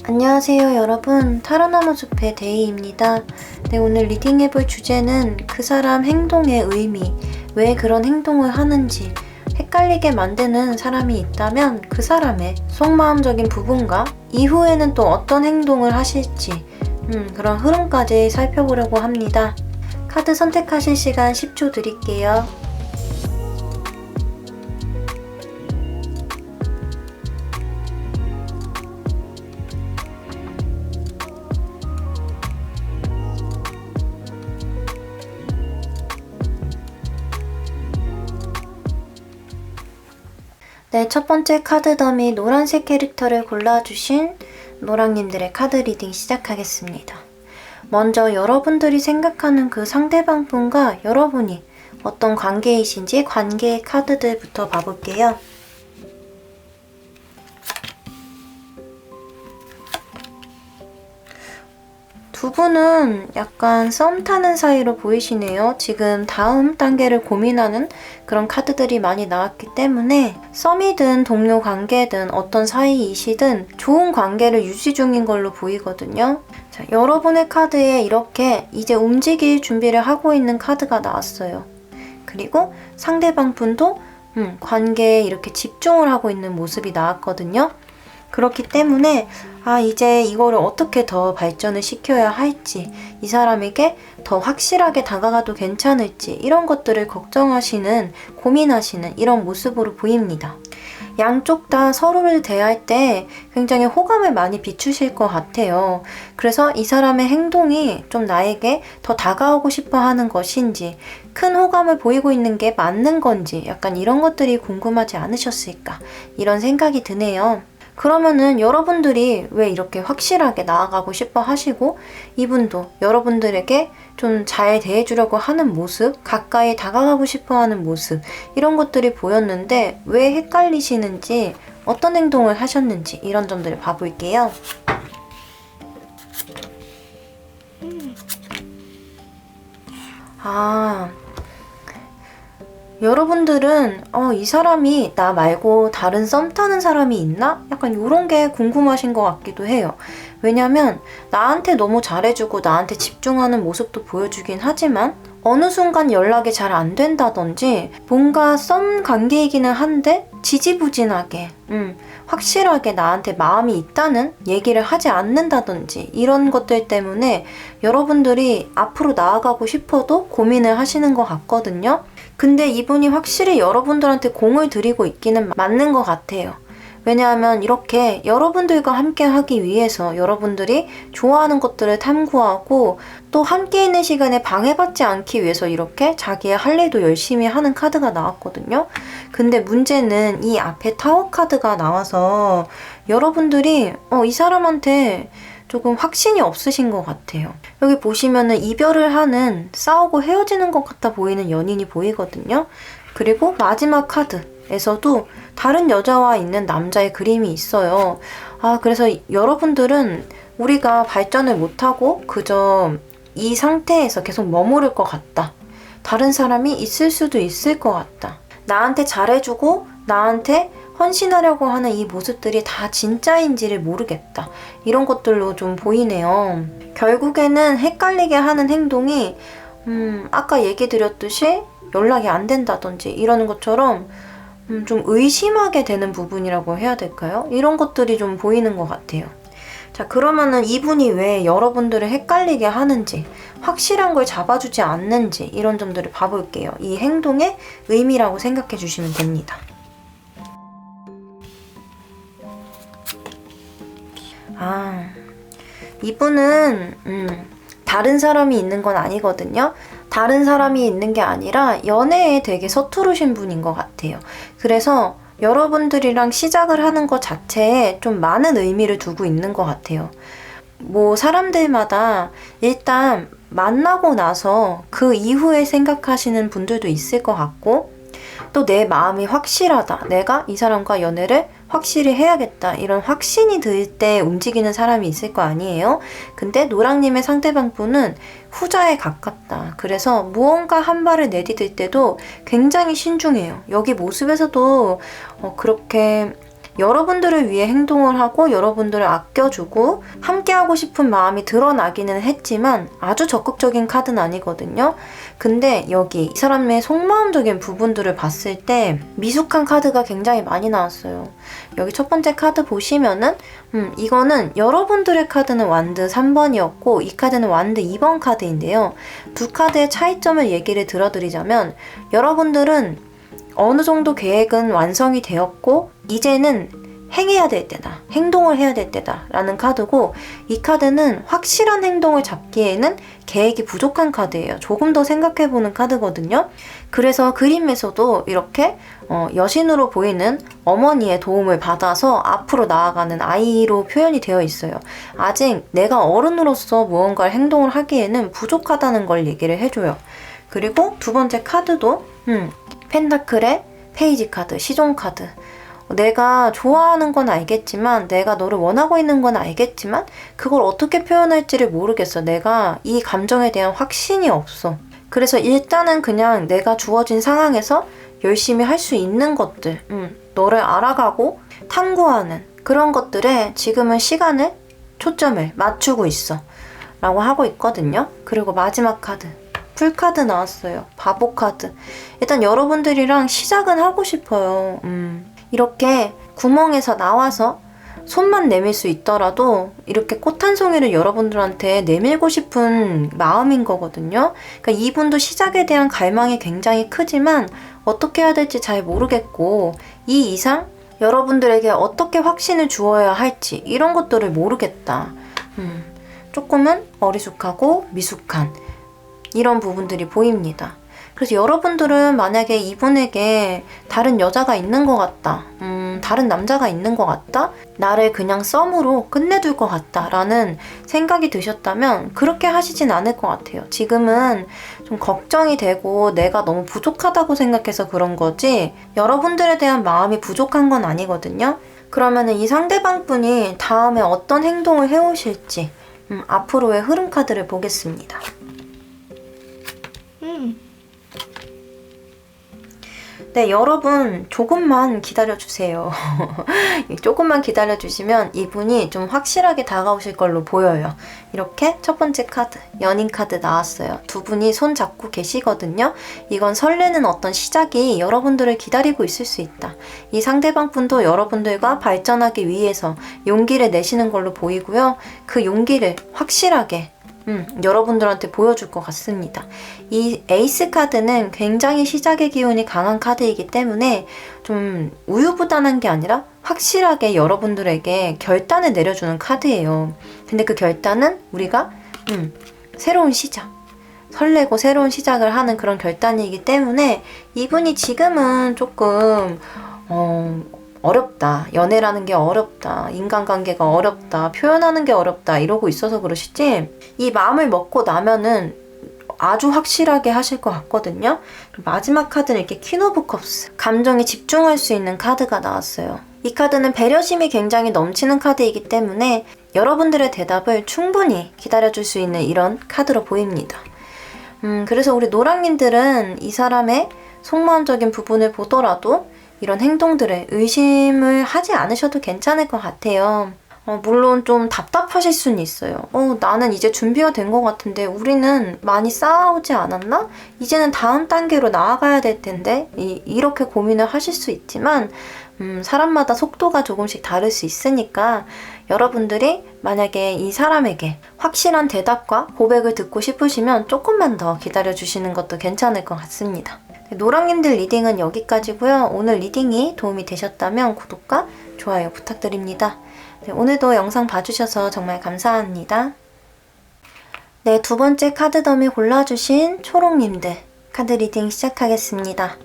안녕하세요 여러분, 타로나무 숲의 데이입니다. 네, 오늘 리딩해볼 주제는 그 사람 행동의 의미, 왜 그런 행동을 하는지 헷갈리게 만드는 사람이 있다면 그 사람의 속마음적인 부분과 이후에는 또 어떤 행동을 하실지 그런 흐름까지 살펴보려고 합니다. 카드 선택하실 시간 10초 드릴게요. 네, 첫 번째 카드 더미 노란색 캐릭터를 골라주신 노랑님들의 카드 리딩 시작하겠습니다. 먼저 여러분들이 생각하는 그 상대방 분과 여러분이 어떤 관계이신지 관계의 카드들부터 봐볼게요. 두 분은 약간 썸 타는 사이로 보이시네요. 지금 다음 단계를 고민하는 그런 카드들이 많이 나왔기 때문에 썸이든 동료 관계든 어떤 사이이시든 좋은 관계를 유지 중인 걸로 보이거든요. 자, 여러분의 카드에 이렇게 이제 움직일 준비를 하고 있는 카드가 나왔어요. 그리고 상대방 분도 관계에 이렇게 집중을 하고 있는 모습이 나왔거든요. 그렇기 때문에 이제 이거를 어떻게 더 발전을 시켜야 할지, 이 사람에게 더 확실하게 다가가도 괜찮을지 이런 것들을 걱정하시는, 고민하시는 이런 모습으로 보입니다. 양쪽 다 서로를 대할 때 굉장히 호감을 많이 비추실 것 같아요. 그래서 이 사람의 행동이 좀 나에게 더 다가오고 싶어 하는 것인지, 큰 호감을 보이고 있는 게 맞는 건지 약간 이런 것들이 궁금하지 않으셨을까, 이런 생각이 드네요. 그러면은 여러분들이 왜 이렇게 확실하게 나아가고 싶어 하시고 이분도 여러분들에게 좀 잘 대해주려고 하는 모습, 가까이 다가가고 싶어 하는 모습, 이런 것들이 보였는데 왜 헷갈리시는지, 어떤 행동을 하셨는지 이런 점들을 봐볼게요. 여러분들은 이 사람이 나 말고 다른 썸 타는 사람이 있나? 약간 이런 게 궁금하신 것 같기도 해요. 왜냐면 나한테 너무 잘해주고 나한테 집중하는 모습도 보여주긴 하지만 어느 순간 연락이 잘 안 된다든지 뭔가 썸 관계이기는 한데 지지부진하게 확실하게 나한테 마음이 있다는 얘기를 하지 않는다든지 이런 것들 때문에 여러분들이 앞으로 나아가고 싶어도 고민을 하시는 것 같거든요. 근데 이분이 확실히 여러분들한테 공을 들이고 있기는 맞는 것 같아요. 왜냐하면 이렇게 여러분들과 함께 하기 위해서 여러분들이 좋아하는 것들을 탐구하고 또 함께 있는 시간에 방해받지 않기 위해서 이렇게 자기의 할 일도 열심히 하는 카드가 나왔거든요. 근데 문제는 이 앞에 타워 카드가 나와서 여러분들이 이 사람한테 조금 확신이 없으신 것 같아요. 여기 보시면은 이별을 하는, 싸우고 헤어지는 것 같아 보이는 연인이 보이거든요. 그리고 마지막 카드, 카드에서도 다른 여자와 있는 남자의 그림이 있어요. 그래서 여러분들은 우리가 발전을 못하고 그저 이 상태에서 계속 머무를 것 같다. 다른 사람이 있을 수도 있을 것 같다. 나한테 잘해주고 나한테 헌신하려고 하는 이 모습들이 다 진짜인지를 모르겠다. 이런 것들로 좀 보이네요. 결국에는 헷갈리게 하는 행동이 아까 얘기 드렸듯이 연락이 안 된다든지 이러는 것처럼 좀 의심하게 되는 부분이라고 해야 될까요? 이런 것들이 좀 보이는 것 같아요. 자, 그러면은 이분이 왜 여러분들을 헷갈리게 하는지, 확실한 걸 잡아주지 않는지 이런 점들을 봐볼게요. 이 행동의 의미라고 생각해 주시면 됩니다. 이분은 다른 사람이 있는 건 아니거든요. 다른 사람이 있는 게 아니라 연애에 되게 서투르신 분인 것 같아요. 그래서 여러분들이랑 시작을 하는 것 자체에 좀 많은 의미를 두고 있는 것 같아요. 뭐 사람들마다 일단 만나고 나서 그 이후에 생각하시는 분들도 있을 것 같고, 또 내 마음이 확실하다. 내가 이 사람과 연애를 확실히 해야겠다. 이런 확신이 들 때 움직이는 사람이 있을 거 아니에요? 근데 노랑님의 상대방 분은 후자에 가깝다. 그래서 무언가 한 발을 내디딜 때도 굉장히 신중해요. 여기 모습에서도 그렇게 여러분들을 위해 행동을 하고 여러분들을 아껴주고 함께하고 싶은 마음이 드러나기는 했지만 아주 적극적인 카드는 아니거든요. 근데 여기 이 사람의 속마음적인 부분들을 봤을 때 미숙한 카드가 굉장히 많이 나왔어요. 여기 첫 번째 카드 보시면은 이거는 여러분들의 카드는 완드 3번이었고 이 카드는 완드 2번 카드인데요. 두 카드의 차이점을 얘기를 들어드리자면, 여러분들은 어느 정도 계획은 완성이 되었고 이제는 행해야 될 때다. 행동을 해야 될 때다 라는 카드고, 이 카드는 확실한 행동을 잡기에는 계획이 부족한 카드예요. 조금 더 생각해보는 카드거든요. 그래서 그림에서도 이렇게 여신으로 보이는 어머니의 도움을 받아서 앞으로 나아가는 아이로 표현이 되어 있어요. 아직 내가 어른으로서 무언가를 행동을 하기에는 부족하다는 걸 얘기를 해줘요. 그리고 두 번째 카드도 펜타클의 페이지 카드, 시종 카드. 내가 좋아하는 건 알겠지만, 내가 너를 원하고 있는 건 알겠지만 그걸 어떻게 표현할지를 모르겠어. 내가 이 감정에 대한 확신이 없어. 그래서 일단은 그냥 내가 주어진 상황에서 열심히 할 수 있는 것들, 너를 알아가고 탐구하는 그런 것들에 지금은 시간을, 초점을 맞추고 있어 라고 하고 있거든요. 그리고 마지막 카드, 풀카드 나왔어요. 바보 카드. 일단 여러분들이랑 시작은 하고 싶어요. 이렇게 구멍에서 나와서 손만 내밀 수 있더라도 이렇게 꽃 한 송이를 여러분들한테 내밀고 싶은 마음인 거거든요. 그러니까 이분도 시작에 대한 갈망이 굉장히 크지만 어떻게 해야 될지 잘 모르겠고, 이 이상 여러분들에게 어떻게 확신을 주어야 할지 이런 것들을 모르겠다. 조금은 어리숙하고 미숙한 이런 부분들이 보입니다. 그래서 여러분들은 만약에 이분에게 다른 여자가 있는 것 같다, 다른 남자가 있는 것 같다, 나를 그냥 썸으로 끝내둘 것 같다 라는 생각이 드셨다면 그렇게 하시진 않을 것 같아요. 지금은 좀 걱정이 되고 내가 너무 부족하다고 생각해서 그런 거지 여러분들에 대한 마음이 부족한 건 아니거든요. 그러면은 이 상대방 분이 다음에 어떤 행동을 해오실지 앞으로의 흐름 카드를 보겠습니다. 네, 여러분 조금만 기다려주세요. 조금만 기다려주시면 이분이 좀 확실하게 다가오실 걸로 보여요. 이렇게 첫 번째 카드, 연인 카드 나왔어요. 두 분이 손 잡고 계시거든요. 이건 설레는 어떤 시작이 여러분들을 기다리고 있을 수 있다. 이 상대방 분도 여러분들과 발전하기 위해서 용기를 내시는 걸로 보이고요. 그 용기를 확실하게 여러분들한테 보여줄 것 같습니다. 이 에이스 카드는 굉장히 시작의 기운이 강한 카드이기 때문에 좀 우유부단한 게 아니라 확실하게 여러분들에게 결단을 내려주는 카드예요. 근데 그 결단은 우리가 새로운 시작, 설레고 새로운 시작을 하는 그런 결단이기 때문에 이분이 지금은 조금 어렵다, 연애라는 게 어렵다, 인간관계가 어렵다, 표현하는 게 어렵다 이러고 있어서 그러시지, 이 마음을 먹고 나면은 아주 확실하게 하실 것 같거든요. 마지막 카드는 이렇게 퀸 오브 컵스, 감정에 집중할 수 있는 카드가 나왔어요. 이 카드는 배려심이 굉장히 넘치는 카드이기 때문에 여러분들의 대답을 충분히 기다려줄 수 있는 이런 카드로 보입니다. 그래서 우리 노랑님들은 이 사람의 속마음적인 부분을 보더라도 이런 행동들에 의심을 하지 않으셔도 괜찮을 것 같아요. 물론 좀 답답하실 수는 있어요. 나는 이제 준비가 된 것 같은데 우리는 많이 싸우지 않았나? 이제는 다음 단계로 나아가야 될 텐데 이렇게 고민을 하실 수 있지만 사람마다 속도가 조금씩 다를 수 있으니까 여러분들이 만약에 이 사람에게 확실한 대답과 고백을 듣고 싶으시면 조금만 더 기다려주시는 것도 괜찮을 것 같습니다. 노랑님들 리딩은 여기까지고요. 오늘 리딩이 도움이 되셨다면 구독과 좋아요 부탁드립니다. 네, 오늘도 영상 봐주셔서 정말 감사합니다. 네, 두 번째 카드 덤이 골라주신 초록님들 카드 리딩 시작하겠습니다.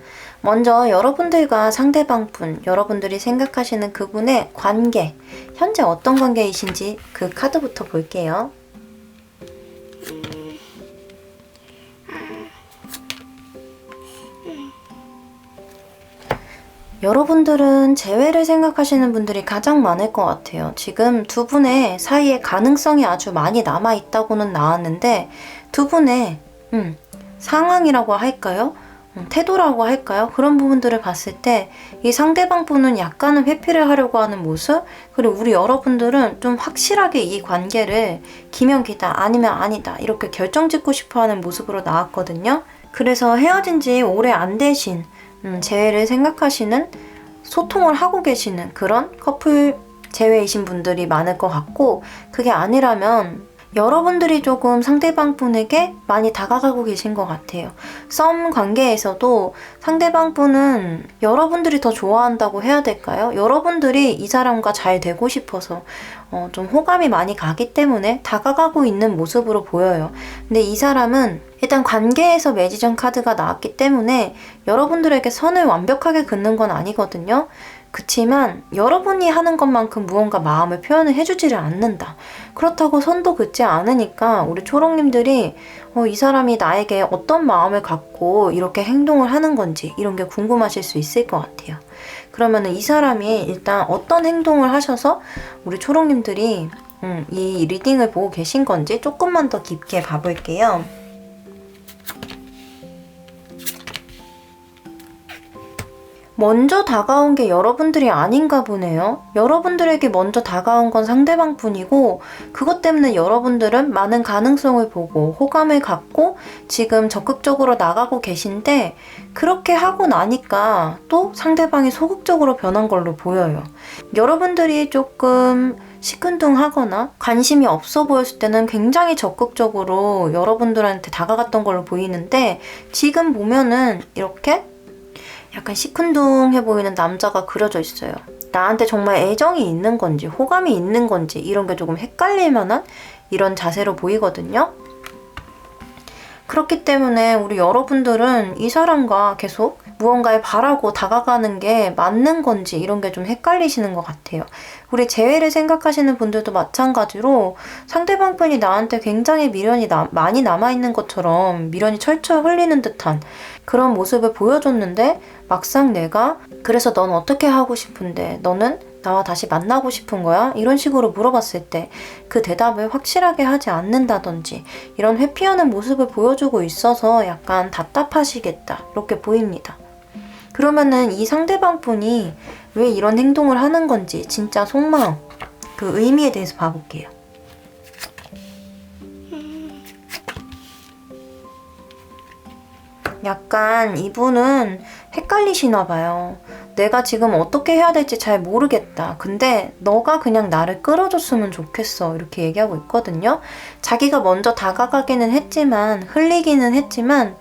먼저 여러분들과 상대방분, 여러분들이 생각하시는 그분의 관계, 현재 어떤 관계이신지 그 카드부터 볼게요. 여러분들은 재회를 생각하시는 분들이 가장 많을 것 같아요. 지금 두 분의 사이에 가능성이 아주 많이 남아있다고는 나왔는데 두 분의 상황이라고 할까요? 태도라고 할까요? 그런 부분들을 봤을 때 이 상대방 분은 약간은 회피를 하려고 하는 모습, 그리고 우리 여러분들은 좀 확실하게 이 관계를 기면 기다 아니면 아니다 이렇게 결정짓고 싶어하는 모습으로 나왔거든요. 그래서 헤어진 지 오래 안 되신 재회를 생각하시는, 소통을 하고 계시는 그런 커플 재회이신 분들이 많을 것 같고, 그게 아니라면 여러분들이 조금 상대방 분에게 많이 다가가고 계신 것 같아요. 썸 관계에서도 상대방 분은 여러분들이 더 좋아한다고 해야 될까요? 여러분들이 이 사람과 잘 되고 싶어서 좀 호감이 많이 가기 때문에 다가가고 있는 모습으로 보여요. 근데 이 사람은 일단 관계에서 매지전 카드가 나왔기 때문에 여러분들에게 선을 완벽하게 긋는 건 아니거든요. 그치만 여러분이 하는 것만큼 무언가 마음을 표현을 해주지를 않는다. 그렇다고 선도 긋지 않으니까 우리 초록님들이 이 사람이 나에게 어떤 마음을 갖고 이렇게 행동을 하는 건지 이런 게 궁금하실 수 있을 것 같아요. 그러면은 이 사람이 일단 어떤 행동을 하셔서 우리 초록님들이 이 리딩을 보고 계신 건지 조금만 더 깊게 봐볼게요. 먼저 다가온 게 여러분들이 아닌가 보네요. 여러분들에게 먼저 다가온 건 상대방 분이고, 그것 때문에 여러분들은 많은 가능성을 보고 호감을 갖고 지금 적극적으로 나가고 계신데, 그렇게 하고 나니까 또 상대방이 소극적으로 변한 걸로 보여요. 여러분들이 조금 시큰둥하거나 관심이 없어 보였을 때는 굉장히 적극적으로 여러분들한테 다가갔던 걸로 보이는데, 지금 보면은 이렇게 약간 시큰둥해 보이는 남자가 그려져 있어요. 나한테 정말 애정이 있는 건지 호감이 있는 건지 이런 게 조금 헷갈릴 만한 이런 자세로 보이거든요. 그렇기 때문에 우리 여러분들은 이 사람과 계속 무언가를 바라고 다가가는 게 맞는 건지 이런 게 좀 헷갈리시는 것 같아요. 우리 재회를 생각하시는 분들도 마찬가지로 상대방 분이 나한테 굉장히 미련이 많이 남아있는 것처럼 미련이 철철 흘리는 듯한 그런 모습을 보여줬는데, 막상 내가 그래서 넌 어떻게 하고 싶은데, 너는 나와 다시 만나고 싶은 거야? 이런 식으로 물어봤을 때 그 대답을 확실하게 하지 않는다든지 이런 회피하는 모습을 보여주고 있어서 약간 답답하시겠다 이렇게 보입니다. 그러면은 이 상대방 분이 왜 이런 행동을 하는 건지 진짜 속마음, 그 의미에 대해서 봐볼게요. 약간 이분은 헷갈리시나 봐요. 내가 지금 어떻게 해야 될지 잘 모르겠다. 근데 너가 그냥 나를 끌어줬으면 좋겠어. 이렇게 얘기하고 있거든요. 자기가 먼저 다가가기는 했지만, 흘리기는 했지만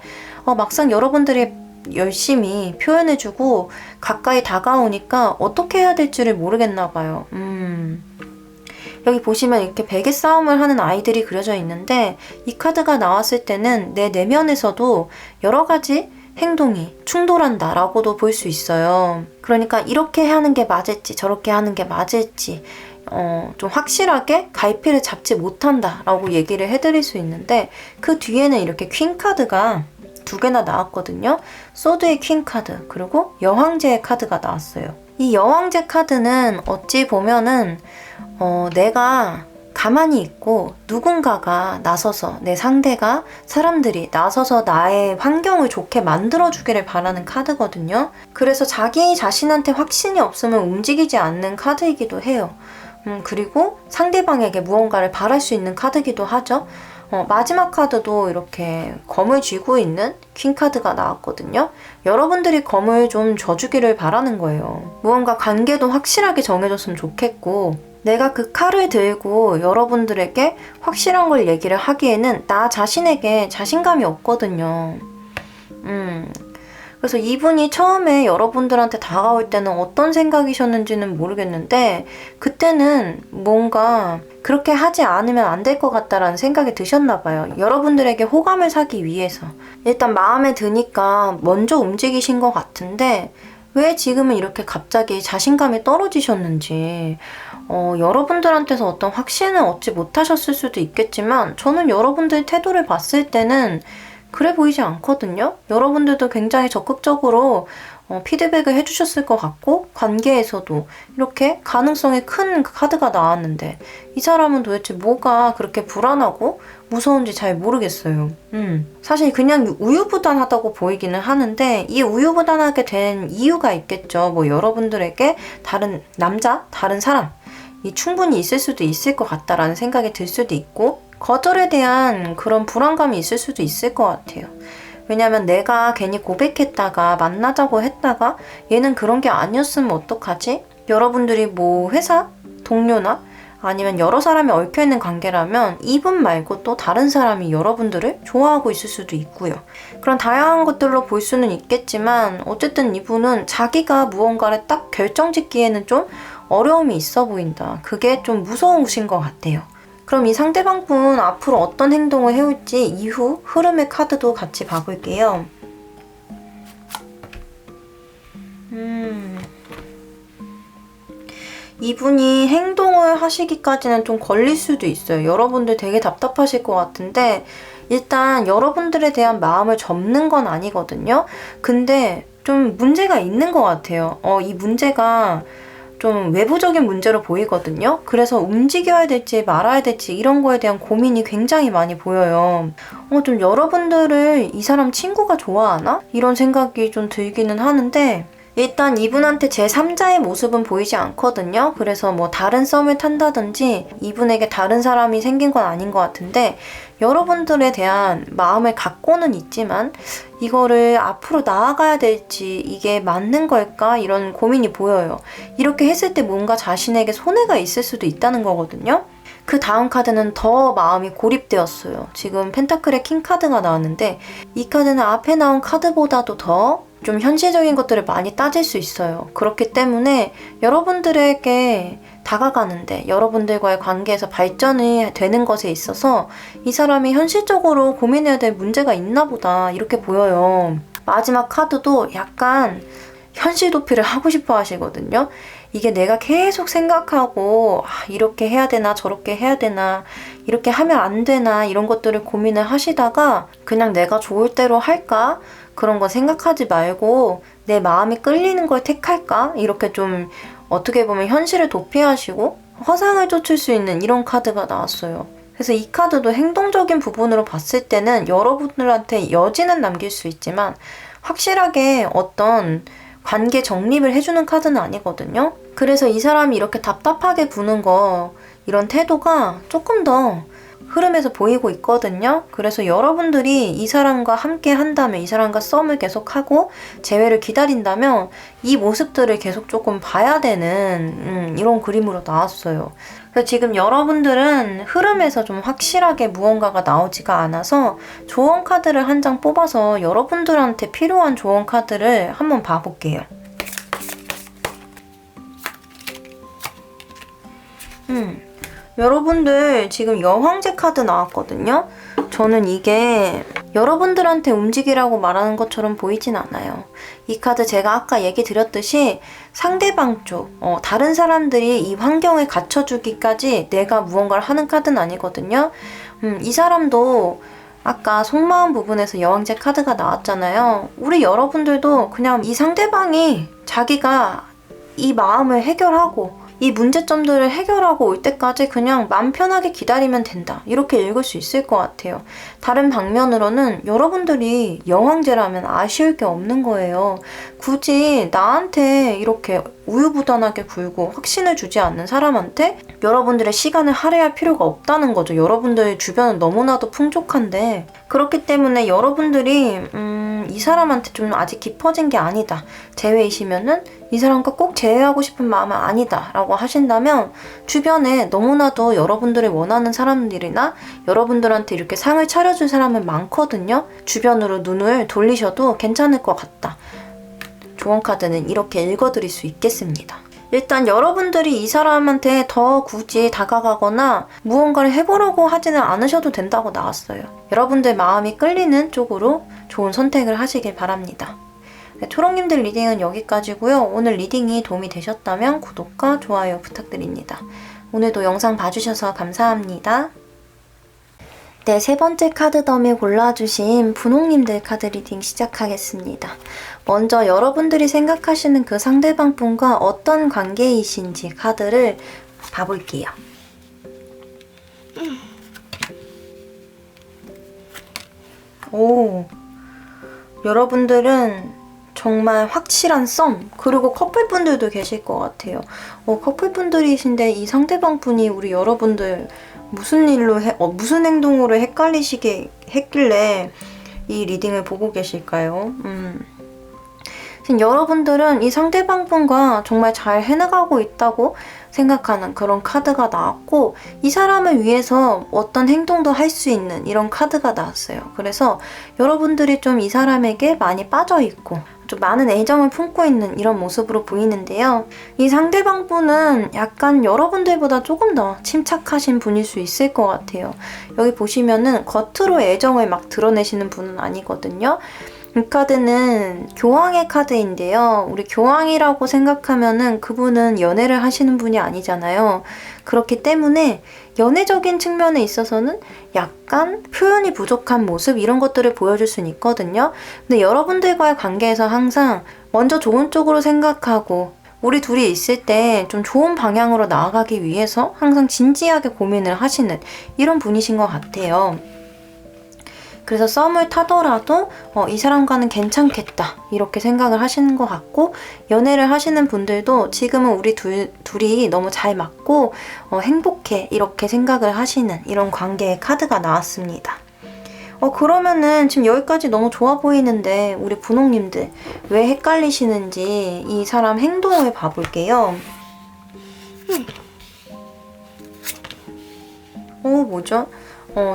막상 여러분들이 열심히 표현해주고 가까이 다가오니까 어떻게 해야 될지를 모르겠나 봐요. 여기 보시면 이렇게 베개 싸움을 하는 아이들이 그려져 있는데, 이 카드가 나왔을 때는 내 내면에서도 여러 가지 행동이 충돌한다 라고도 볼 수 있어요. 그러니까 이렇게 하는 게 맞을지 저렇게 하는 게 맞을지 좀 확실하게 갈피를 잡지 못한다 라고 얘기를 해드릴 수 있는데, 그 뒤에는 이렇게 퀸 카드가 2개나 나왔거든요. 소드의 퀸 카드, 그리고 여왕제의 카드가 나왔어요. 이 여왕제 카드는 어찌 보면은 내가 가만히 있고 누군가가 나서서, 내 상대가, 사람들이 나서서 나의 환경을 좋게 만들어주기를 바라는 카드거든요. 그래서 자기 자신한테 확신이 없으면 움직이지 않는 카드이기도 해요. 그리고 상대방에게 무언가를 바랄 수 있는 카드이기도 하죠. 마지막 카드도 이렇게 검을 쥐고 있는 퀸 카드가 나왔거든요. 여러분들이 검을 좀 져주기를 바라는 거예요. 무언가 관계도 확실하게 정해줬으면 좋겠고, 내가 그 칼을 들고 여러분들에게 확실한 걸 얘기를 하기에는 나 자신에게 자신감이 없거든요. 그래서 이분이 처음에 여러분들한테 다가올 때는 어떤 생각이셨는지는 모르겠는데, 그때는 뭔가 그렇게 하지 않으면 안 될 것 같다라는 생각이 드셨나 봐요. 여러분들에게 호감을 사기 위해서. 일단 마음에 드니까 먼저 움직이신 것 같은데, 왜 지금은 이렇게 갑자기 자신감이 떨어지셨는지, 여러분들한테서 어떤 확신을 얻지 못하셨을 수도 있겠지만, 저는 여러분들의 태도를 봤을 때는 그래 보이지 않거든요. 여러분들도 굉장히 적극적으로 피드백을 해주셨을 것 같고, 관계에서도 이렇게 가능성이 큰 카드가 나왔는데, 이 사람은 도대체 뭐가 그렇게 불안하고 무서운지 잘 모르겠어요. 사실 그냥 우유부단하다고 보이기는 하는데, 이 우유부단하게 된 이유가 있겠죠. 뭐 여러분들에게 다른 남자, 다른 사람 이 충분히 있을 수도 있을 것 같다라는 생각이 들 수도 있고, 거절에 대한 그런 불안감이 있을 수도 있을 것 같아요. 왜냐면 내가 괜히 고백했다가 만나자고 했다가 얘는 그런 게 아니었으면 어떡하지? 여러분들이 뭐 회사 동료나 아니면 여러 사람이 얽혀있는 관계라면 이분 말고 또 다른 사람이 여러분들을 좋아하고 있을 수도 있고요. 그런 다양한 것들로 볼 수는 있겠지만, 어쨌든 이분은 자기가 무언가를 딱 결정짓기에는 좀 어려움이 있어 보인다. 그게 좀 무서우신 것 같아요. 그럼 이 상대방 분 앞으로 어떤 행동을 해올지 이후 흐름의 카드도 같이 봐볼게요. 이분이 행동을 하시기까지는 좀 걸릴 수도 있어요. 여러분들 되게 답답하실 것 같은데, 일단 여러분들에 대한 마음을 접는 건 아니거든요. 근데 좀 문제가 있는 것 같아요. 이 문제가 좀 외부적인 문제로 보이거든요. 그래서 움직여야 될지 말아야 될지 이런 거에 대한 고민이 굉장히 많이 보여요. 좀 여러분들을 이 사람 친구가 좋아하나? 이런 생각이 좀 들기는 하는데, 일단 이분한테 제3자의 모습은 보이지 않거든요. 그래서 뭐 다른 썸을 탄다든지 이분에게 다른 사람이 생긴 건 아닌 것 같은데, 여러분들에 대한 마음을 갖고는 있지만 이거를 앞으로 나아가야 될지 이게 맞는 걸까? 이런 고민이 보여요. 이렇게 했을 때 뭔가 자신에게 손해가 있을 수도 있다는 거거든요. 그 다음 카드는 더 마음이 고립되었어요. 지금 펜타클의 킹 카드가 나왔는데, 이 카드는 앞에 나온 카드보다도 더 좀 현실적인 것들을 많이 따질 수 있어요. 그렇기 때문에 여러분들에게 다가가는데, 여러분들과의 관계에서 발전이 되는 것에 있어서 이 사람이 현실적으로 고민해야 될 문제가 있나 보다, 이렇게 보여요. 마지막 카드도 약간 현실 도피를 하고 싶어 하시거든요. 이게 내가 계속 생각하고 이렇게 해야 되나 저렇게 해야 되나 이렇게 하면 안 되나 이런 것들을 고민을 하시다가, 그냥 내가 좋을 대로 할까? 그런 거 생각하지 말고 내 마음이 끌리는 걸 택할까? 이렇게 좀 어떻게 보면 현실을 도피하시고 화상을 쫓을 수 있는 이런 카드가 나왔어요. 그래서 이 카드도 행동적인 부분으로 봤을 때는 여러분들한테 여지는 남길 수 있지만 확실하게 어떤 관계 정립을 해주는 카드는 아니거든요. 그래서 이 사람이 이렇게 답답하게 구는 거, 이런 태도가 조금 더 흐름에서 보이고 있거든요. 그래서 여러분들이 이 사람과 함께 한다면, 이 사람과 썸을 계속하고 재회를 기다린다면 이 모습들을 계속 조금 봐야 되는 이런 그림으로 나왔어요. 그래서 지금 여러분들은 흐름에서 좀 확실하게 무언가가 나오지가 않아서 조언 카드를 한 장 뽑아서 여러분들한테 필요한 조언 카드를 한번 봐볼게요. 여러분들 지금 여왕제 카드 나왔거든요. 저는 이게 여러분들한테 움직이라고 말하는 것처럼 보이진 않아요. 이 카드 제가 아까 얘기 드렸듯이 상대방 쪽, 다른 사람들이 이 환경에 갇혀주기까지 내가 무언가를 하는 카드는 아니거든요. 이 사람도 아까 속마음 부분에서 여왕제 카드가 나왔잖아요. 우리 여러분들도 그냥 이 상대방이 자기가 이 마음을 해결하고 이 문제점들을 해결하고 올 때까지 그냥 맘 편하게 기다리면 된다. 이렇게 읽을 수 있을 것 같아요. 다른 방면으로는 여러분들이 여왕제라면 아쉬울 게 없는 거예요. 굳이 나한테 이렇게 우유부단하게 굴고 확신을 주지 않는 사람한테 여러분들의 시간을 할애할 필요가 없다는 거죠. 여러분들 주변은 너무나도 풍족한데 그렇기 때문에 여러분들이 이 사람한테 좀 아직 깊어진 게 아니다. 재회이시면은 이 사람과 꼭 재회하고 싶은 마음은 아니다 라고 하신다면 주변에 너무나도 여러분들이 원하는 사람들이나 여러분들한테 이렇게 상을 차려줄 사람은 많거든요. 주변으로 눈을 돌리셔도 괜찮을 것 같다. 조언 카드는 이렇게 읽어드릴 수 있겠습니다. 일단 여러분들이 이 사람한테 더 굳이 다가가거나 무언가를 해보려고 하지는 않으셔도 된다고 나왔어요. 여러분들 마음이 끌리는 쪽으로 좋은 선택을 하시길 바랍니다. 네, 초롱님들 리딩은 여기까지고요. 오늘 리딩이 도움이 되셨다면 구독과 좋아요 부탁드립니다. 오늘도 영상 봐주셔서 감사합니다. 네, 세 번째 카드덤을 골라주신 분홍님들 카드 리딩 시작하겠습니다. 먼저 여러분들이 생각하시는 그 상대방 분과 어떤 관계이신지 카드를 봐볼게요. 오, 여러분들은 정말 확실한 썸, 그리고 커플분들도 계실 것 같아요. 커플분들이신데 이 상대방 분이 우리 여러분들 무슨 일로 무슨 행동으로 헷갈리시게 했길래 이 리딩을 보고 계실까요? 지금 여러분들은 이 상대방 분과 정말 잘 해나가고 있다고 생각하는 그런 카드가 나왔고 이 사람을 위해서 어떤 행동도 할 수 있는 이런 카드가 나왔어요. 그래서 여러분들이 좀 이 사람에게 많이 빠져있고 좀 많은 애정을 품고 있는 이런 모습으로 보이는데요. 이 상대방 분은 약간 여러분들보다 조금 더 침착하신 분일 수 있을 것 같아요. 여기 보시면은 겉으로 애정을 막 드러내시는 분은 아니거든요. 이 카드는 교황의 카드인데요. 우리 교황이라고 생각하면은 그분은 연애를 하시는 분이 아니잖아요. 그렇기 때문에 연애적인 측면에 있어서는 약간 표현이 부족한 모습 이런 것들을 보여줄 수는 있거든요. 근데 여러분들과의 관계에서 항상 먼저 좋은 쪽으로 생각하고 우리 둘이 있을 때 좀 좋은 방향으로 나아가기 위해서 항상 진지하게 고민을 하시는 이런 분이신 것 같아요. 그래서 썸을 타더라도 이 사람과는 괜찮겠다 이렇게 생각을 하시는 것 같고 연애를 하시는 분들도 지금은 우리 둘이 너무 잘 맞고 행복해 이렇게 생각을 하시는 이런 관계의 카드가 나왔습니다. 그러면은 지금 여기까지 너무 좋아 보이는데 우리 분홍님들 왜 헷갈리시는지 이 사람 행동을 봐볼게요. 뭐죠?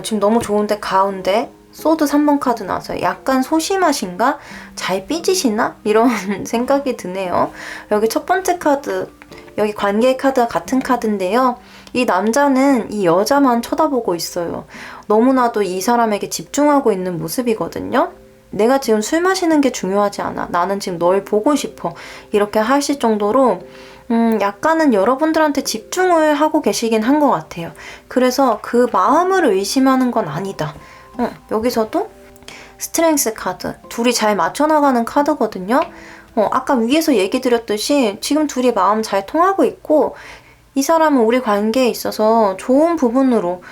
지금 너무 좋은데 가운데 소드 3번 카드 나왔어요. 약간 소심하신가? 잘 삐지시나? 이런 생각이 드네요. 여기 첫 번째 카드, 여기 관계 카드가 같은 카드인데요. 이 남자는 이 여자만 쳐다보고 있어요. 너무나도 이 사람에게 집중하고 있는 모습이거든요. 내가 지금 술 마시는 게 중요하지 않아. 나는 지금 널 보고 싶어. 이렇게 하실 정도로 약간은 여러분들한테 집중을 하고 계시긴 한 것 같아요. 그래서 그 마음을 의심하는 건 아니다. 여기서도 스트렝스 카드, 둘이 잘 맞춰나가는 카드거든요. 아까 위에서 얘기 드렸듯이 지금 둘이 마음 잘 통하고 있고 이 사람은 우리 관계에 있어서 좋은 부분으로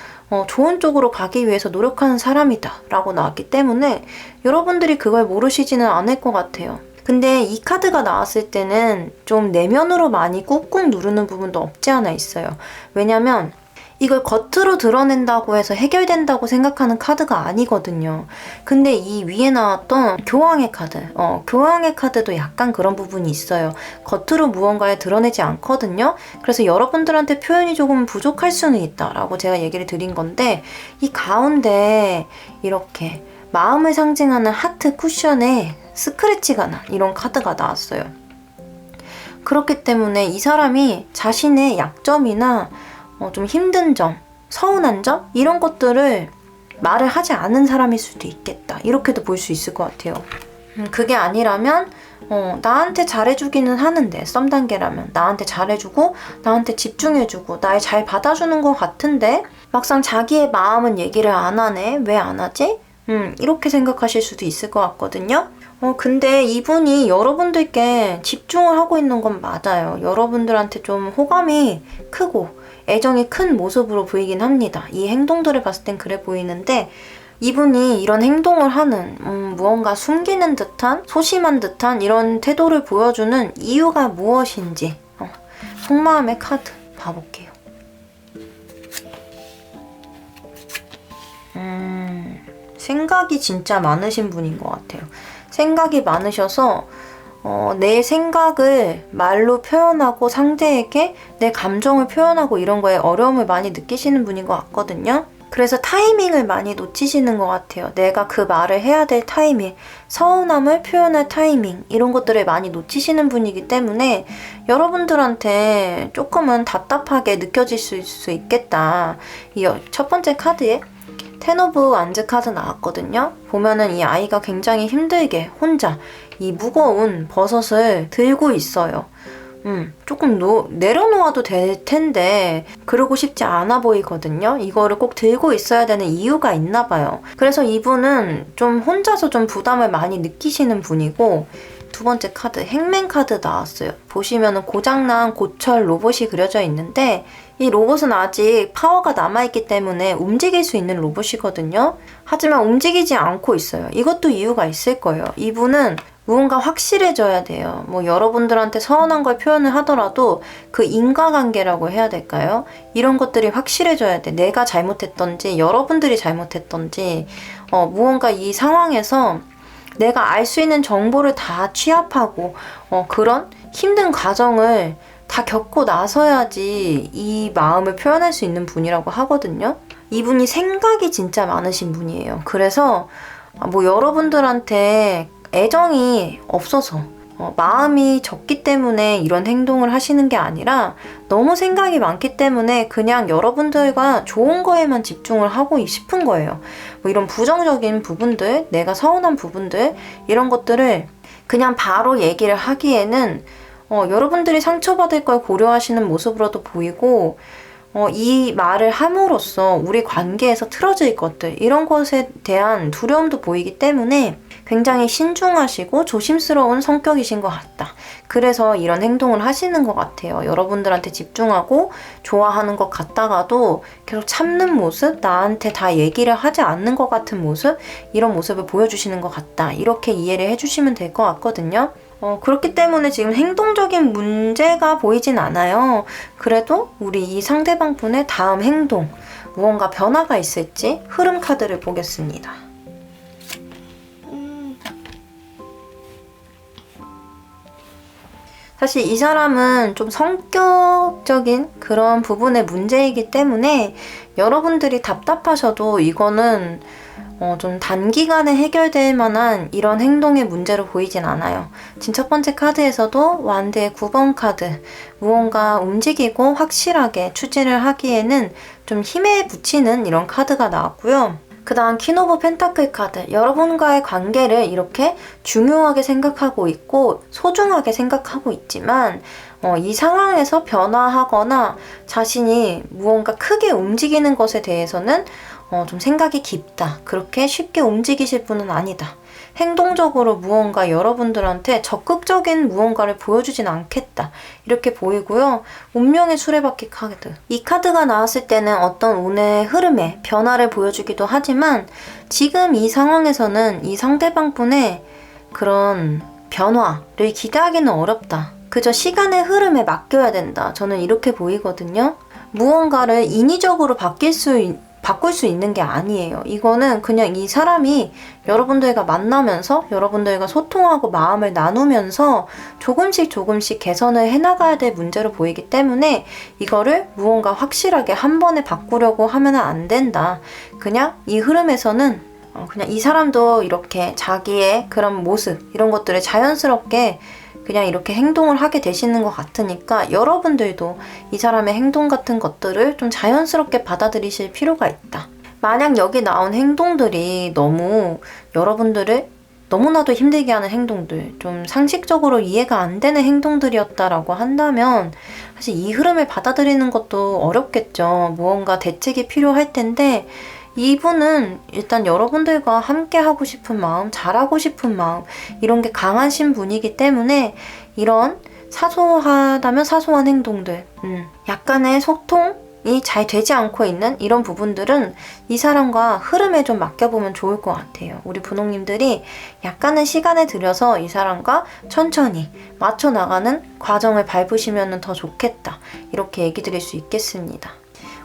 좋은 쪽으로 가기 위해서 노력하는 사람이다 라고 나왔기 때문에 여러분들이 그걸 모르시지는 않을 것 같아요. 근데 이 카드가 나왔을 때는 좀 내면으로 많이 꾹꾹 누르는 부분도 없지 않아 있어요. 왜냐면 이걸 겉으로 드러낸다고 해서 해결된다고 생각하는 카드가 아니거든요. 근데 이 위에 나왔던 교황의 카드, 교황의 카드도 약간 그런 부분이 있어요. 겉으로 무언가를 드러내지 않거든요. 그래서 여러분들한테 표현이 조금 부족할 수는 있다라고 제가 얘기를 드린 건데 이 가운데 이렇게 마음을 상징하는 하트 쿠션에 스크래치가 난 이런 카드가 나왔어요. 그렇기 때문에 이 사람이 자신의 약점이나 좀 힘든 점, 서운한 점 이런 것들을 말을 하지 않은 사람일 수도 있겠다. 이렇게도 볼 수 있을 것 같아요. 그게 아니라면 나한테 잘해주기는 하는데, 썸 단계라면 나한테 잘해주고 나한테 집중해주고 날 잘 받아주는 것 같은데 막상 자기의 마음은 얘기를 안 하네. 왜 안 하지? 이렇게 생각하실 수도 있을 것 같거든요. 근데 이분이 여러분들께 집중을 하고 있는 건 맞아요. 여러분들한테 좀 호감이 크고 애정이 큰 모습으로 보이긴 합니다. 이 행동들을 봤을 땐 그래 보이는데, 이분이 이런 행동을 하는 무언가 숨기는 듯한, 소심한 듯한 이런 태도를 보여주는 이유가 무엇인지 속마음의 카드 봐볼게요. 생각이 진짜 많으신 분인 것 같아요. 생각이 많으셔서 내 생각을 말로 표현하고 상대에게 내 감정을 표현하고 이런 거에 어려움을 많이 느끼시는 분인 것 같거든요. 그래서 타이밍을 많이 놓치시는 것 같아요. 내가 그 말을 해야 될 타이밍, 서운함을 표현할 타이밍, 이런 것들을 많이 놓치시는 분이기 때문에 여러분들한테 조금은 답답하게 느껴질 수 있겠다. 이 첫 번째 카드에 텐 오브 완즈 카드 나왔거든요. 보면은 이 아이가 굉장히 힘들게 혼자 이 무거운 버섯을 들고 있어요. 조금 내려놓아도 될 텐데 그러고 싶지 않아 보이거든요. 이거를 꼭 들고 있어야 되는 이유가 있나 봐요. 그래서 이분은 좀 혼자서 좀 부담을 많이 느끼시는 분이고, 두 번째 카드 행맨 카드 나왔어요. 보시면은 고장난 고철 로봇이 그려져 있는데, 이 로봇은 아직 파워가 남아있기 때문에 움직일 수 있는 로봇이거든요. 하지만 움직이지 않고 있어요. 이것도 이유가 있을 거예요. 이분은 무언가 확실해져야 돼요. 뭐 여러분들한테 서운한 걸 표현을 하더라도 그 인과관계라고 해야 될까요? 이런 것들이 확실해져야 돼. 내가 잘못했던지 여러분들이 잘못했던지 무언가 이 상황에서 내가 알 수 있는 정보를 다 취합하고 그런 힘든 과정을 다 겪고 나서야지 이 마음을 표현할 수 있는 분이라고 하거든요. 이분이 생각이 진짜 많으신 분이에요. 그래서 뭐 여러분들한테 애정이 없어서 마음이 적기 때문에 이런 행동을 하시는 게 아니라 너무 생각이 많기 때문에 그냥 여러분들과 좋은 거에만 집중을 하고 싶은 거예요. 뭐 이런 부정적인 부분들, 내가 서운한 부분들, 이런 것들을 그냥 바로 얘기를 하기에는 여러분들이 상처받을 걸 고려하시는 모습으로도 보이고, 이 말을 함으로써 우리 관계에서 틀어질 것들, 이런 것에 대한 두려움도 보이기 때문에 굉장히 신중하시고 조심스러운 성격이신 것 같다. 그래서 이런 행동을 하시는 것 같아요. 여러분들한테 집중하고 좋아하는 것 같다가도 계속 참는 모습, 나한테 다 얘기를 하지 않는 것 같은 모습, 이런 모습을 보여주시는 것 같다. 이렇게 이해를 해주시면 될 것 같거든요. 그렇기 때문에 지금 행동적인 문제가 보이진 않아요. 그래도 우리 이 상대방 분의 다음 행동, 무언가 변화가 있을지 흐름 카드를 보겠습니다. 사실 이 사람은 좀 성격적인 그런 부분의 문제이기 때문에 여러분들이 답답하셔도 이거는 좀 단기간에 해결될 만한 이런 행동의 문제로 보이진 않아요. 지금 첫 번째 카드에서도 완대의 9번 카드, 무언가 움직이고 확실하게 추진을 하기에는 좀 힘에 부치는 이런 카드가 나왔고요. 그 다음 퀸 오브 펜타클 카드, 여러분과의 관계를 이렇게 중요하게 생각하고 있고 소중하게 생각하고 있지만 이 상황에서 변화하거나 자신이 무언가 크게 움직이는 것에 대해서는 좀 생각이 깊다. 그렇게 쉽게 움직이실 분은 아니다. 행동적으로 무언가 여러분들한테 적극적인 무언가를 보여주진 않겠다. 이렇게 보이고요. 운명의 수레바퀴 카드. 이 카드가 나왔을 때는 어떤 운의 흐름에 변화를 보여주기도 하지만 지금 이 상황에서는 이 상대방 분의 그런 변화를 기대하기는 어렵다. 그저 시간의 흐름에 맡겨야 된다. 저는 이렇게 보이거든요. 무언가를 인위적으로 바꿀 수 있는 게 아니에요. 이거는 그냥 이 사람이 여러분들과 만나면서 여러분들과 소통하고 마음을 나누면서 조금씩 개선을 해나가야 될 문제로 보이기 때문에 이거를 무언가 확실하게 한 번에 바꾸려고 하면 안 된다. 그냥 이 흐름에서는 그냥 이 사람도 이렇게 자기의 그런 모습 이런 것들을 자연스럽게 그냥 이렇게 행동을 하게 되시는 것 같으니까 여러분들도 이 사람의 행동 같은 것들을 좀 자연스럽게 받아들이실 필요가 있다. 만약 여기 나온 행동들이 너무 여러분들을 너무나도 힘들게 하는 행동들, 좀 상식적으로 이해가 안 되는 행동들이었다라고 한다면 사실 이 흐름을 받아들이는 것도 어렵겠죠. 무언가 대책이 필요할 텐데 이분은 일단 여러분들과 함께 하고 싶은 마음, 잘하고 싶은 마음 이런 게 강하신 분이기 때문에 이런 사소하다면 사소한 행동들, 약간의 소통이 잘 되지 않고 있는 이런 부분들은 이 사람과 흐름에 좀 맡겨보면 좋을 것 같아요. 우리 분홍님들이 약간의 시간을 들여서 이 사람과 천천히 맞춰 나가는 과정을 밟으시면 더 좋겠다. 이렇게 얘기 드릴 수 있겠습니다.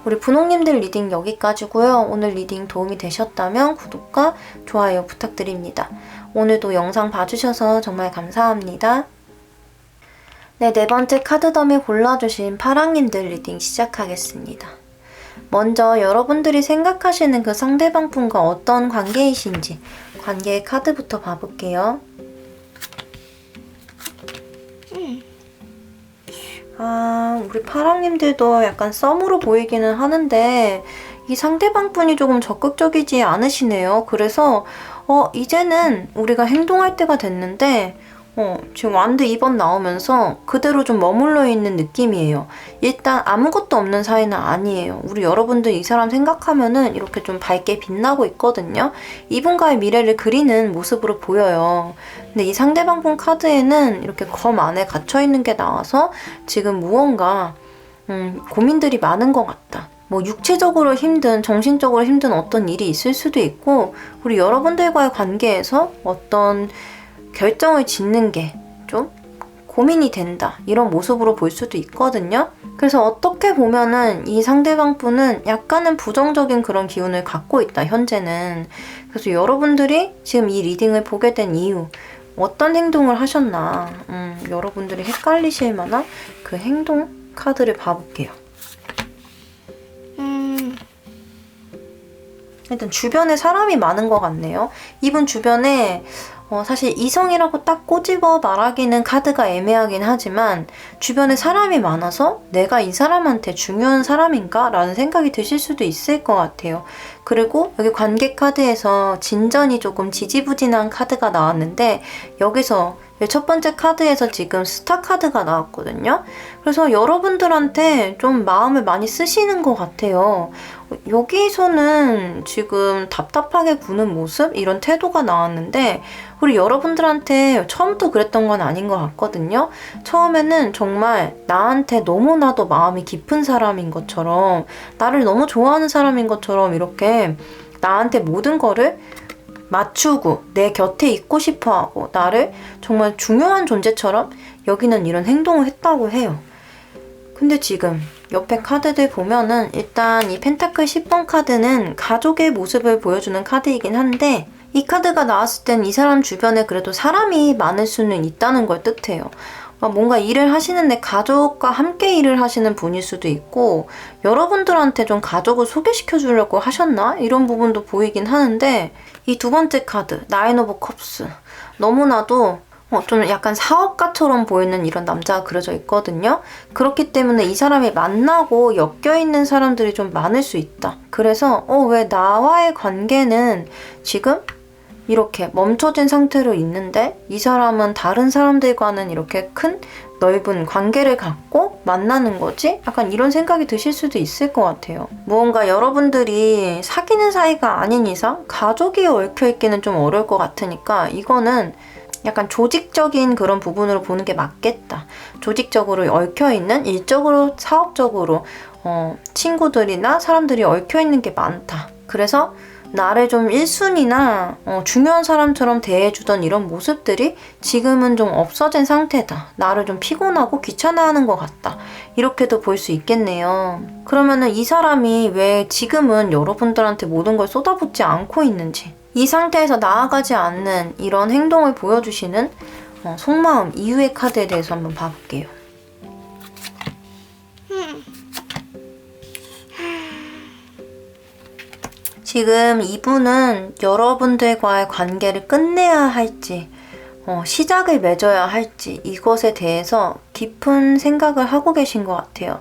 우리 분홍님들 리딩 여기까지고요. 오늘 리딩 도움이 되셨다면 구독과 좋아요 부탁드립니다. 오늘도 영상 봐주셔서 정말 감사합니다. 네, 네 번째 카드덤에 골라주신 파랑님들 리딩 시작하겠습니다. 먼저 여러분들이 생각하시는 그 상대방분과 어떤 관계이신지 관계의 카드부터 봐볼게요. 우리 파랑님들도 약간 썸으로 보이기는 하는데 이 상대방분이 조금 적극적이지 않으시네요. 그래서 이제는 우리가 행동할 때가 됐는데 지금 완드 2번 나오면서 그대로 좀 머물러 있는 느낌이에요. 일단 아무것도 없는 사이는 아니에요. 우리 여러분들 이 사람 생각하면은 이렇게 좀 밝게 빛나고 있거든요. 이분과의 미래를 그리는 모습으로 보여요. 근데 이 상대방분 카드에는 이렇게 검 안에 갇혀있는 게 나와서 지금 무언가 고민들이 많은 것 같다. 뭐 육체적으로 힘든, 정신적으로 힘든 어떤 일이 있을 수도 있고 우리 여러분들과의 관계에서 어떤 결정을 짓는 게 좀 고민이 된다 이런 모습으로 볼 수도 있거든요. 그래서 어떻게 보면은 이 상대방 분은 약간은 부정적인 그런 기운을 갖고 있다 현재는. 그래서 여러분들이 지금 이 리딩을 보게 된 이유 어떤 행동을 하셨나 여러분들이 헷갈리실 만한 그 행동 카드를 봐볼게요. 일단 주변에 사람이 많은 것 같네요. 이분 주변에 사실 이성이라고 딱 꼬집어 말하기는 카드가 애매하긴 하지만 주변에 사람이 많아서 내가 이 사람한테 중요한 사람인가? 라는 생각이 드실 수도 있을 것 같아요. 그리고 여기 관계 카드에서 진전이 조금 지지부진한 카드가 나왔는데 여기서 첫 번째 카드에서 지금 스타 카드가 나왔거든요. 그래서 여러분들한테 좀 마음을 많이 쓰시는 것 같아요. 여기서는 지금 답답하게 구는 모습? 이런 태도가 나왔는데 우리 여러분들한테 처음부터 그랬던 건 아닌 것 같거든요. 처음에는 정말 나한테 너무나도 마음이 깊은 사람인 것처럼 나를 너무 좋아하는 사람인 것처럼 이렇게 나한테 모든 거를 맞추고 내 곁에 있고 싶어하고 나를 정말 중요한 존재처럼 여기는 이런 행동을 했다고 해요. 근데 지금 옆에 카드들 보면은 일단 이 펜타클 10번 카드는 가족의 모습을 보여주는 카드이긴 한데 이 카드가 나왔을 땐 이 사람 주변에 그래도 사람이 많을 수는 있다는 걸 뜻해요. 뭔가 일을 하시는데 가족과 함께 일을 하시는 분일 수도 있고 여러분들한테 좀 가족을 소개시켜 주려고 하셨나? 이런 부분도 보이긴 하는데 이 두 번째 카드 나인 오브 컵스 너무나도 좀 약간 사업가처럼 보이는 이런 남자가 그려져 있거든요. 그렇기 때문에 이 사람이 만나고 엮여있는 사람들이 좀 많을 수 있다. 그래서 왜 나와의 관계는 지금 이렇게 멈춰진 상태로 있는데 이 사람은 다른 사람들과는 이렇게 큰 넓은 관계를 갖고 만나는 거지? 약간 이런 생각이 드실 수도 있을 것 같아요. 무언가 여러분들이 사귀는 사이가 아닌 이상 가족이 얽혀있기는 좀 어려울 것 같으니까 이거는 약간 조직적인 그런 부분으로 보는 게 맞겠다. 조직적으로 얽혀있는 일적으로 사업적으로 친구들이나 사람들이 얽혀있는 게 많다. 그래서 나를 좀 1순위나 중요한 사람처럼 대해주던 이런 모습들이 지금은 좀 없어진 상태다. 나를 좀 피곤하고 귀찮아하는 것 같다. 이렇게도 볼 수 있겠네요. 그러면은 이 사람이 왜 지금은 여러분들한테 모든 걸 쏟아붓지 않고 있는지 이 상태에서 나아가지 않는 이런 행동을 보여주시는 속마음 이유의 카드에 대해서 한번 봐볼게요. 지금 이분은 여러분들과의 관계를 끝내야 할지 시작을 맺어야 할지 이것에 대해서 깊은 생각을 하고 계신 것 같아요.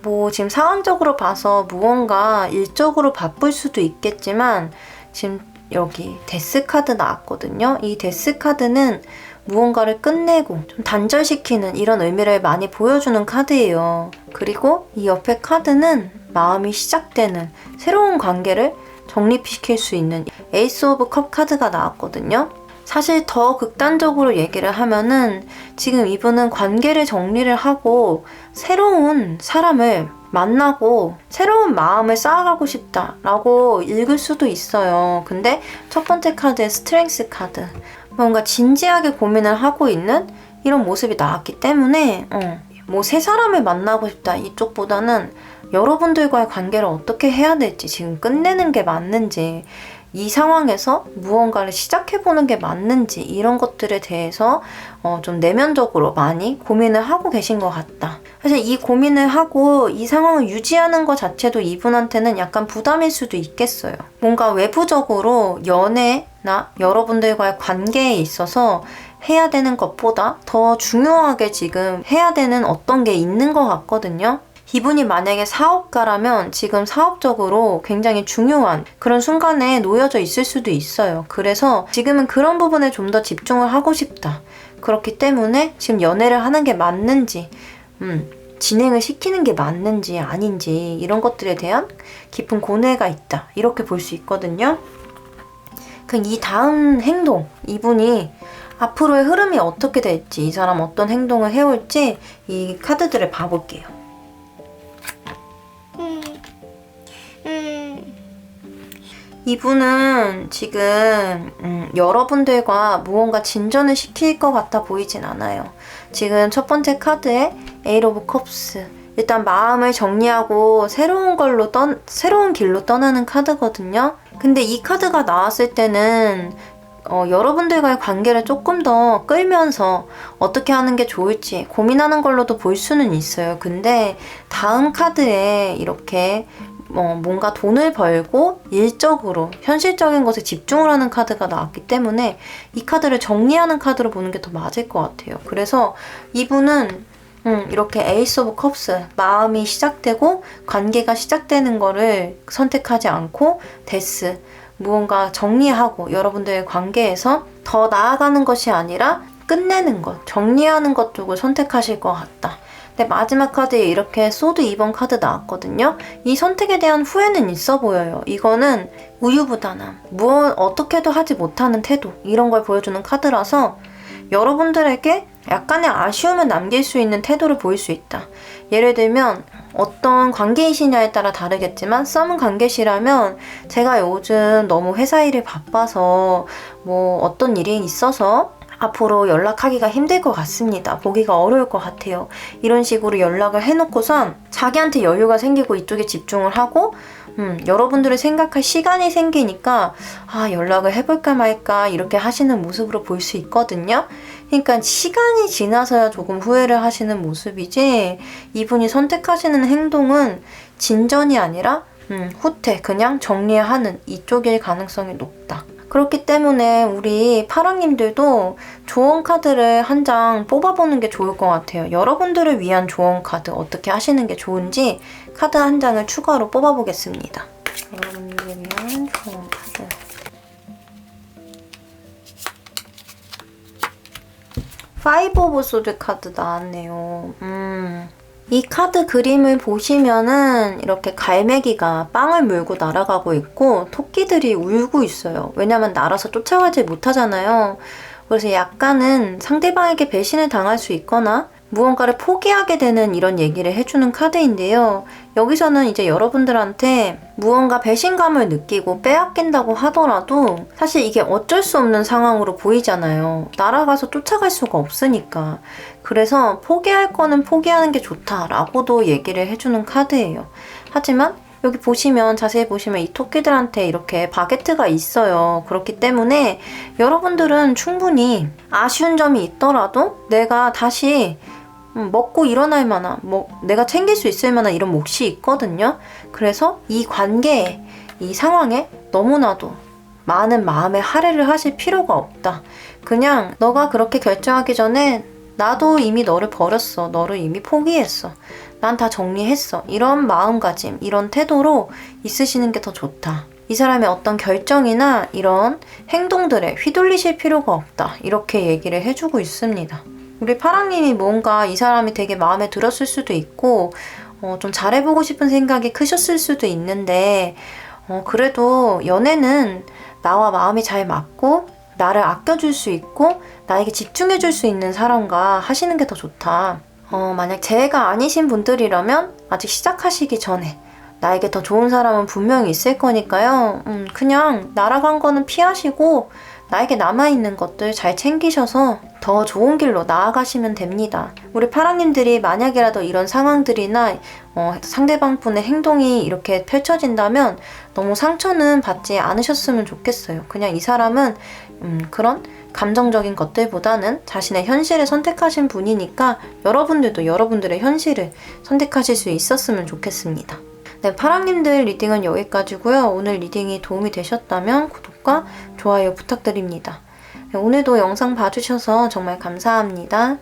뭐 지금 상황적으로 봐서 무언가 일적으로 바쁠 수도 있겠지만 지금 여기 데스 카드 나왔거든요. 이 데스 카드는 무언가를 끝내고 좀 단절시키는 이런 의미를 많이 보여주는 카드예요. 그리고 이 옆에 카드는 마음이 시작되는 새로운 관계를 정립시킬 수 있는 에이스 오브 컵 카드가 나왔거든요. 사실 더 극단적으로 얘기를 하면은 지금 이분은 관계를 정리를 하고 새로운 사람을 만나고 새로운 마음을 쌓아가고 싶다라고 읽을 수도 있어요. 근데 첫 번째 카드의 스트렝스 카드, 뭔가 진지하게 고민을 하고 있는 이런 모습이 나왔기 때문에 뭐 새 사람을 만나고 싶다 이쪽보다는 여러분들과의 관계를 어떻게 해야 될지, 지금 끝내는 게 맞는지, 이 상황에서 무언가를 시작해보는 게 맞는지, 이런 것들에 대해서 좀 내면적으로 많이 고민을 하고 계신 것 같다. 사실 이 고민을 하고 이 상황을 유지하는 것 자체도 이분한테는 약간 부담일 수도 있겠어요. 뭔가 외부적으로 연애나 여러분들과의 관계에 있어서 해야 되는 것보다 더 중요하게 지금 해야 되는 어떤 게 있는 것 같거든요. 이분이 만약에 사업가라면 지금 사업적으로 굉장히 중요한 그런 순간에 놓여져 있을 수도 있어요. 그래서 지금은 그런 부분에 좀 더 집중을 하고 싶다. 그렇기 때문에 지금 연애를 하는 게 맞는지, 진행을 시키는 게 맞는지 아닌지, 이런 것들에 대한 깊은 고뇌가 있다. 이렇게 볼 수 있거든요. 그럼 이 다음 행동, 이분이 앞으로의 흐름이 어떻게 될지, 이 사람 어떤 행동을 해올지 이 카드들을 봐볼게요. 이분은 지금 여러분들과 무언가 진전을 시킬 것 같아 보이진 않아요. 지금 첫 번째 카드에 에이트 오브 컵스, 일단 마음을 정리하고 새로운 길로 떠나는 카드거든요. 근데 이 카드가 나왔을 때는 여러분들과의 관계를 조금 더 끌면서 어떻게 하는 게 좋을지 고민하는 걸로도 볼 수는 있어요. 근데 다음 카드에 이렇게 뭔가 돈을 벌고 일적으로 현실적인 것에 집중을 하는 카드가 나왔기 때문에 이 카드를 정리하는 카드로 보는 게 더 맞을 것 같아요. 그래서 이분은 이렇게 에이스 오브 컵스, 마음이 시작되고 관계가 시작되는 거를 선택하지 않고 데스, 무언가 정리하고 여러분들의 관계에서 더 나아가는 것이 아니라 끝내는 것, 정리하는 것 쪽을 선택하실 것 같다. 근데 마지막 카드에 이렇게 소드 2번 카드 나왔거든요. 이 선택에 대한 후회는 있어 보여요. 이거는 우유부단함, 어떻게도 하지 못하는 태도, 이런 걸 보여주는 카드라서 여러분들에게 약간의 아쉬움을 남길 수 있는 태도를 보일 수 있다. 예를 들면 어떤 관계이시냐에 따라 다르겠지만 썸 관계시라면 제가 요즘 너무 회사 일이 바빠서 뭐 어떤 일이 있어서 앞으로 연락하기가 힘들 것 같습니다. 보기가 어려울 것 같아요. 이런 식으로 연락을 해놓고선 자기한테 여유가 생기고 이쪽에 집중을 하고 여러분들을 생각할 시간이 생기니까 연락을 해볼까 말까 이렇게 하시는 모습으로 볼 수 있거든요. 그러니까 시간이 지나서야 조금 후회를 하시는 모습이지, 이분이 선택하시는 행동은 진전이 아니라 후퇴, 그냥 정리하는 이쪽일 가능성이 높다. 그렇기 때문에 우리 파랑님들도 조언 카드를 한 장 뽑아보는 게 좋을 것 같아요. 여러분들을 위한 조언 카드 어떻게 하시는 게 좋은지 카드 한 장을 추가로 뽑아보겠습니다. 여러분들을 위한 조언 카드. 파이브 오브 소드 카드 나왔네요. 이 카드 그림을 보시면은 이렇게 갈매기가 빵을 물고 날아가고 있고 토끼들이 울고 있어요. 왜냐면 날아서 쫓아가지 못하잖아요. 그래서 약간은 상대방에게 배신을 당할 수 있거나 무언가를 포기하게 되는 이런 얘기를 해주는 카드인데요. 여기서는 이제 여러분들한테 무언가 배신감을 느끼고 빼앗긴다고 하더라도 사실 이게 어쩔 수 없는 상황으로 보이잖아요. 날아가서 쫓아갈 수가 없으니까. 그래서 포기할 거는 포기하는 게 좋다라고도 얘기를 해주는 카드예요. 하지만 여기 보시면, 자세히 보시면 이 토끼들한테 이렇게 바게트가 있어요. 그렇기 때문에 여러분들은 충분히 아쉬운 점이 있더라도 내가 다시 먹고 일어날 만한, 내가 챙길 수 있을 만한 이런 몫이 있거든요. 그래서 이 관계에, 이 상황에 너무나도 많은 마음의 할애를 하실 필요가 없다. 그냥 너가 그렇게 결정하기 전에 나도 이미 너를 버렸어. 너를 이미 포기했어. 난 다 정리했어. 이런 마음가짐, 이런 태도로 있으시는 게 더 좋다. 이 사람의 어떤 결정이나 이런 행동들에 휘둘리실 필요가 없다. 이렇게 얘기를 해주고 있습니다. 우리 파랑님이 뭔가 이 사람이 되게 마음에 들었을 수도 있고 좀 잘해보고 싶은 생각이 크셨을 수도 있는데 그래도 연애는 나와 마음이 잘 맞고 나를 아껴줄 수 있고 나에게 집중해줄 수 있는 사람과 하시는 게 더 좋다. 만약 재회가 아니신 분들이라면 아직 시작하시기 전에 나에게 더 좋은 사람은 분명히 있을 거니까요. 그냥 날아간 거는 피하시고 나에게 남아있는 것들 잘 챙기셔서 더 좋은 길로 나아가시면 됩니다. 우리 파랑님들이 만약이라도 이런 상황들이나 상대방 분의 행동이 이렇게 펼쳐진다면 너무 상처는 받지 않으셨으면 좋겠어요. 그냥 이 사람은 그런 감정적인 것들보다는 자신의 현실을 선택하신 분이니까 여러분들도 여러분들의 현실을 선택하실 수 있었으면 좋겠습니다. 네, 파랑님들 리딩은 여기까지고요. 오늘 리딩이 도움이 되셨다면 구독과 좋아요 부탁드립니다. 네, 오늘도 영상 봐주셔서 정말 감사합니다.